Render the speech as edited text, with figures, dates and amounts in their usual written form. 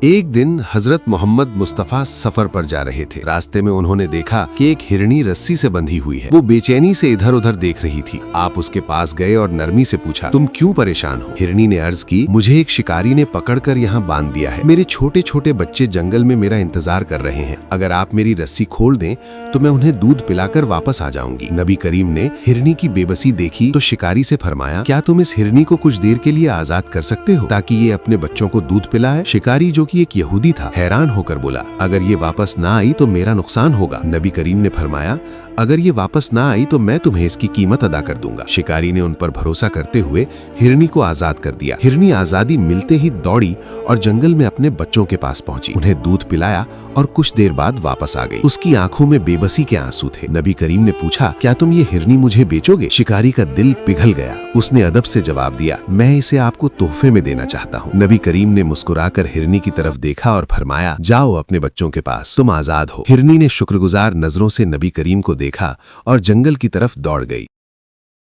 एक दिन हजरत मोहम्मद मुस्तफा सफर पर जा रहे थे। रास्ते में उन्होंने देखा कि एक हिरनी रस्सी से बंधी हुई है। वो बेचैनी से इधर उधर देख रही थी। आप उसके पास गए और नरमी से पूछा, तुम क्यों परेशान हो? हिरनी ने अर्ज की, मुझे एक शिकारी ने पकड़कर यहाँ बांध दिया है। मेरे छोटे छोटे बच्चे जंगल में मेरा इंतजार कर रहे हैं। अगर आप मेरी रस्सी खोल दें तो मैं उन्हें दूध पिलाकर वापस आ जाऊंगी। नबी करीम ने हिरनी की बेबसी देखी तो शिकारी से फरमाया, क्या तुम इस हिरनी को कुछ देर के लिए आजाद कर सकते हो ताकि ये अपने बच्चों को दूध पिलाए? शिकारी, जो कि एक यहूदी था, हैरान होकर बोला, अगर ये वापस ना आई तो मेरा नुकसान होगा। नबी करीम ने फरमाया, अगर ये वापस ना आई तो मैं तुम्हें इसकी कीमत अदा कर दूंगा। शिकारी ने उन पर भरोसा करते हुए हिरनी को आजाद कर दिया। हिरनी आजादी मिलते ही दौड़ी और जंगल में अपने बच्चों के पास पहुंची, उन्हें दूध पिलाया और कुछ देर बाद वापस आ गई। उसकी आंखों में बेबसी के आंसू थे। नबी करीम ने पूछा, क्या तुम ये हिरनी मुझे बेचोगे? शिकारी का दिल पिघल गया। उसने अदब से जवाब दिया, मैं इसे आपको तोहफे में देना चाहता हूँ। नबी करीम ने मुस्कुराकर हिरनी की तरफ देखा और फरमाया, जाओ अपने बच्चों के पास, तुम आजाद हो। हिरनी ने शुक्रगुजार नजरों से नबी करीम को देखा और जंगल की तरफ दौड़ गई।